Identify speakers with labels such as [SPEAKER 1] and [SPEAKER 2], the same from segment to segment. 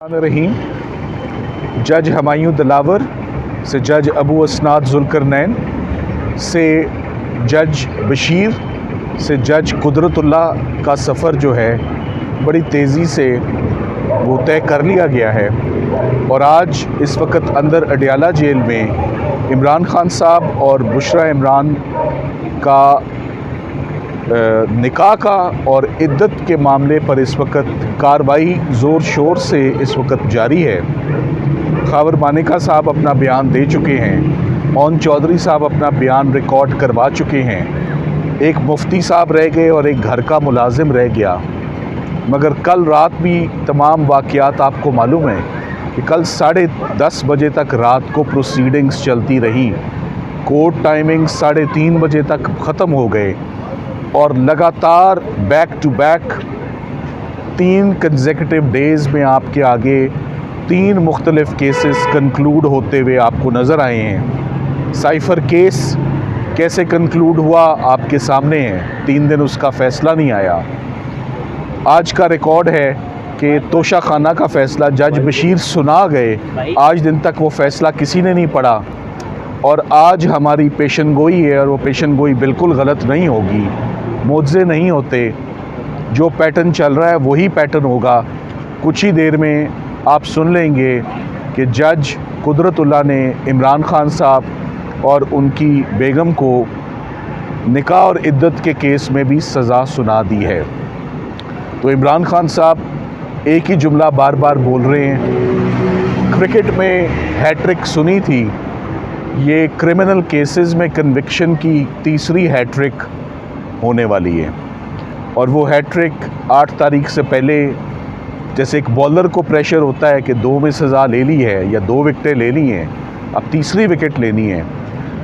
[SPEAKER 1] रहीम। जज हमायूं दिलावर से जज अबू असनाद जुल्करनैन से जज बशीर से जज कुदरतुल्लाह का सफ़र जो है बड़ी तेज़ी से वो तय कर लिया गया है और आज इस वक्त अंदर अडियाला जेल में इमरान खान साहब और बुशरा इमरान का निकाह का और इद्दत के मामले पर इस वक्त कार्रवाई ज़ोर शोर से इस वक्त जारी है। खावर मानेका साहब अपना बयान दे चुके हैं, ओन चौधरी साहब अपना बयान रिकॉर्ड करवा चुके हैं, एक मुफ्ती साहब रह गए और एक घर का मुलाजिम रह गया। मगर कल रात भी तमाम वाक़यात आपको मालूम है कि कल 10:30 बजे तक रात को प्रोसीडिंग्स चलती रही। कोर्ट टाइमिंग 3:30 बजे तक ख़त्म हो गए और लगातार back to back 3 consecutive days में आपके आगे 3 मुख्तलिफ़ केसेस कंक्लूड होते हुए आपको नज़र आए हैं। साइफ़र केस कैसे कंक्लूड हुआ आपके सामने है, 3 दिन उसका फ़ैसला नहीं आया। आज का रिकॉर्ड है कि तोशा खाना का फ़ैसला जज बशीर सुना गए, आज दिन तक वो फ़ैसला किसी ने नहीं पढ़ा और आज हमारी पेशन गोई है और वो पेशन गोई बिल्कुल गलत नहीं होगी, मुआवजे नहीं होते। जो पैटर्न चल रहा है वही पैटर्न होगा। कुछ ही देर में आप सुन लेंगे कि जज कुदरतुल्लाह ने इमरान खान साहब और उनकी बेगम को निकाह और इद्दत के केस में भी सज़ा सुना दी है। तो इमरान खान साहब एक ही जुमला बार बार बोल रहे हैं, क्रिकेट में हैट्रिक सुनी थी, ये क्रिमिनल केसेस में कन्विक्शन की तीसरी हैट्रिक होने वाली है और वो हैट्रिक 8 तारीख से पहले, जैसे एक बॉलर को प्रेशर होता है कि 2 में सज़ा ले ली है या 2 विकेटें ले ली हैं, अब तीसरी विकेट लेनी है,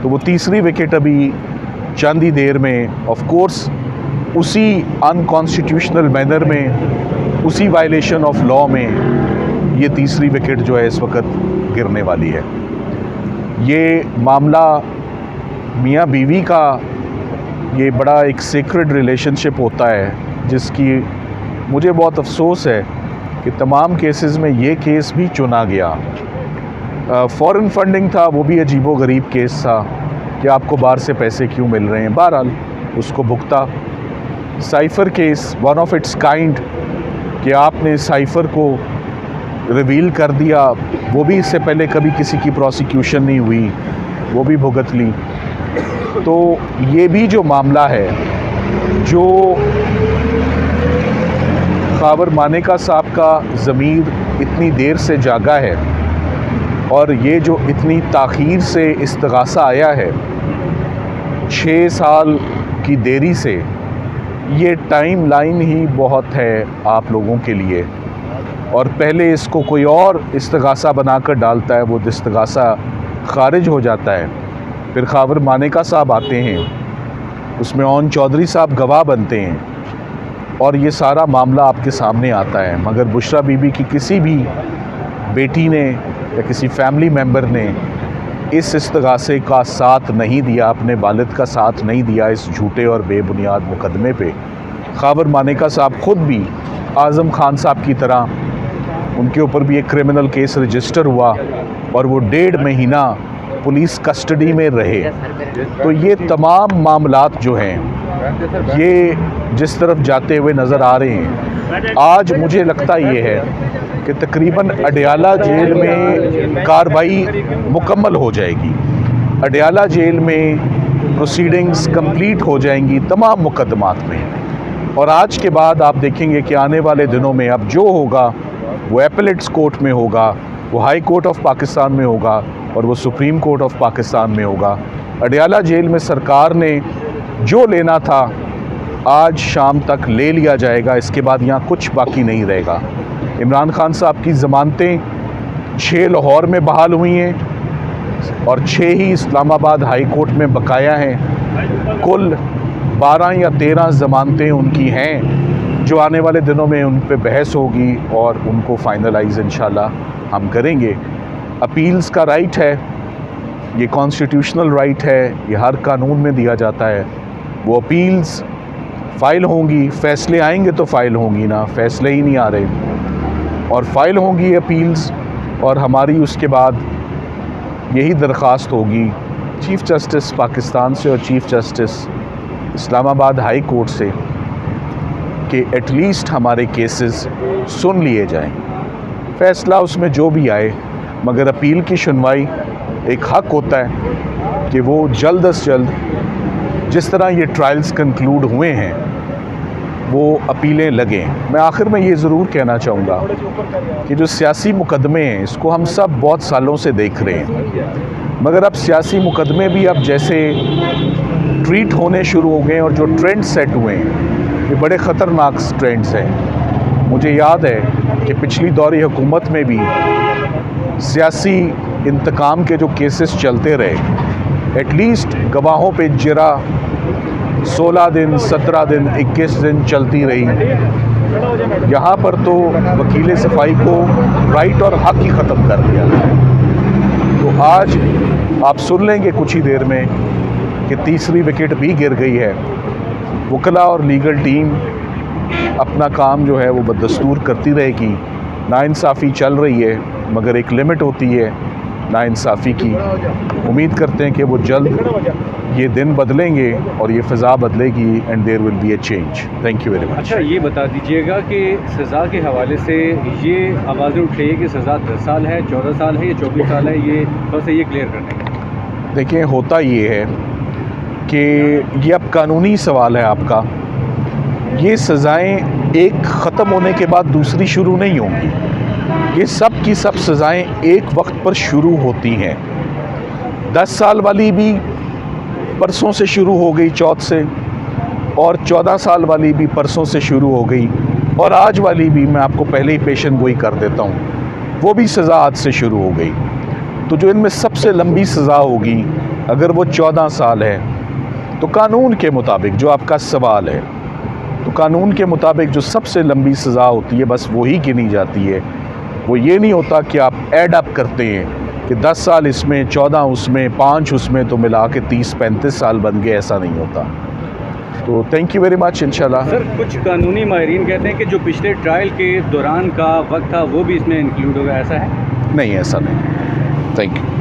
[SPEAKER 1] तो वो तीसरी विकेट अभी चंद ही देर में ऑफ कोर्स उसी अनकॉन्स्टिट्यूशनल मैनर में, उसी वायलेशन ऑफ लॉ में ये तीसरी विकेट जो है इस वक्त गिरने वाली है। ये मामला मियाँ बीवी का ये बड़ा एक सीक्रेट रिलेशनशिप होता है जिसकी मुझे बहुत अफसोस है कि तमाम केसेस में ये केस भी चुना गया। फॉरेन फंडिंग था, वो भी अजीबो-गरीब केस था कि आपको बाहर से पैसे क्यों मिल रहे हैं, बहरहाल उसको भुगता। Cipher case one of its kind कि आपने साइफ़र को रिवील कर दिया, वो भी इससे पहले कभी किसी की प्रोसिक्यूशन नहीं हुई, वो भी भुगत ली। तो ये भी जो मामला है, जो खावर मानेका साहब का ज़मीर इतनी देर से जागा है और ये जो इतनी ताख़ीर से इस्तग़ासा आया है 6 साल की देरी से, ये टाइम लाइन ही बहुत है आप लोगों के लिए। और पहले इसको कोई और इस्तग़ासा बनाकर डालता है, वो इस्तग़ासा ख़ारिज हो जाता है, फिर खावर मानेका साहब आते हैं, उसमें ओन चौधरी साहब गवाह बनते हैं और ये सारा मामला आपके सामने आता है। मगर बुशरा बीबी की किसी भी बेटी ने या किसी फैमिली मेम्बर ने इस इस्तग़ासे का साथ नहीं दिया, अपने वालिद का साथ नहीं दिया इस झूठे और बेबुनियाद मुकदमे पे। खावर मानेका साहब ख़ुद भी आज़म खान साहब की तरह उनके ऊपर भी एक क्रिमिनल केस रजिस्टर हुआ और वो 1.5 महीना पुलिस कस्टडी में रहे। तो ये तमाम मामलात जो हैं ये जिस तरफ जाते हुए नज़र आ रहे हैं, आज मुझे लगता ये है कि तकरीबन अडियाला जेल में कार्रवाई मुकम्मल हो जाएगी, अडियाला जेल में प्रोसीडिंग्स कंप्लीट हो जाएंगी तमाम मुकदमात में। और आज के बाद आप देखेंगे कि आने वाले दिनों में अब जो होगा वो एपेलेट्स कोर्ट में होगा, वो हाई कोर्ट ऑफ पाकिस्तान में होगा और वो सुप्रीम कोर्ट ऑफ पाकिस्तान में होगा। अडियाला जेल में सरकार ने जो लेना था आज शाम तक ले लिया जाएगा, इसके बाद यहाँ कुछ बाकी नहीं रहेगा। इमरान खान साहब की ज़मानतें 6 लाहौर में बहाल हुई हैं और 6 ही इस्लामाबाद हाई कोर्ट में बकाया हैं। कुल 12 या 13 ज़मानतें उनकी हैं जो आने वाले दिनों में उन पे बहस होगी और उनको फाइनलाइज इंशाल्लाह हम करेंगे। अपील्स का राइट है, ये कॉन्स्टिट्यूशनल राइट है, ये हर कानून में दिया जाता है। वो अपील्स फ़ाइल होंगी, फ़ैसले आएंगे तो फ़ाइल होंगी ना, फ़ैसले ही नहीं आ रहे। और फाइल होंगी अपील्स, और हमारी उसके बाद यही दरख्वास्त होगी चीफ़ जस्टिस पाकिस्तान से और chief justice Islamabad high court से कि एटलीस्ट हमारे केसेस सुन लिए जाएं। फ़ैसला उसमें जो भी आए, मगर अपील की सुनवाई एक हक़ होता है कि वो जल्द से जल्द जिस तरह ये ट्रायल्स कंक्लूड हुए हैं वो अपीलें लगें। मैं आखिर में ये ज़रूर कहना चाहूँगा कि जो सियासी मुकदमे हैं इसको हम सब बहुत सालों से देख रहे हैं, मगर अब सियासी मुकदमे भी अब जैसे ट्रीट होने शुरू हो गए और जो ट्रेंड सेट हुए हैं ये बड़े ख़तरनाक ट्रेंड्स हैं। मुझे याद है कि पिछली दौरी हुकूमत में भी सियासी इंतकाम के जो केसेस चलते रहे, एटलीस्ट गवाहों पे जिरा 16 दिन, 17 दिन, 21 दिन चलती रही। यहाँ पर तो वकील सफाई को राइट और हक ही ख़त्म कर दिया। तो आज आप सुन लेंगे कुछ ही देर में कि तीसरी विकेट भी गिर गई है। वकला और लीगल टीम अपना काम जो है वो बदस्तूर करती रहेगी। नाइंसाफ़ी चल रही है, मगर एक लिमिट होती है नाइंसाफ़ी की। उम्मीद करते हैं कि वो जल्द ये दिन बदलेंगे और ये फ़िज़ा बदलेगी and there will be a change. Thank you very much.
[SPEAKER 2] अच्छा, ये बता दीजिएगा कि सज़ा के हवाले से ये आवाज़ें उठ रही है कि सज़ा 10 साल है, 14 साल है या 24 साल है, ये थोड़ा सा ये क्लियर कर देंगे।
[SPEAKER 1] देखिए, होता ये है कि ये अब कानूनी सवाल है आपका। ये सज़ाएं एक ख़त्म होने के बाद दूसरी शुरू नहीं होंगी। ये सब की सब सज़ाएं एक वक्त पर शुरू होती हैं। 10 साल वाली भी परसों से शुरू हो गई, चौथ से, और 14 साल वाली भी परसों से शुरू हो गई, और आज वाली भी मैं आपको पहले ही पेशन गोई कर देता हूँ, वो भी सज़ा आज से शुरू हो गई। तो जो इनमें सबसे लंबी सज़ा होगी अगर वो 14 साल है, तो कानून के मुताबिक जो आपका सवाल है, तो कानून के मुताबिक जो सबसे लंबी सज़ा होती है बस वही गिनी जाती है। वो ये नहीं होता कि आप ऐड अप करते हैं कि 10 साल इसमें, 14 उसमें, 5 उसमें, तो मिला के 30-35 साल बन गए, ऐसा नहीं होता। तो थैंक यू वेरी मच। इंशाल्लाह।
[SPEAKER 2] सर, कुछ कानूनी माहिरीन कहते हैं कि जो पिछले ट्रायल के दौरान का वक्त था वो भी इसमें इंक्लूड होगा, ऐसा है?
[SPEAKER 1] नहीं, ऐसा नहीं। Thank you.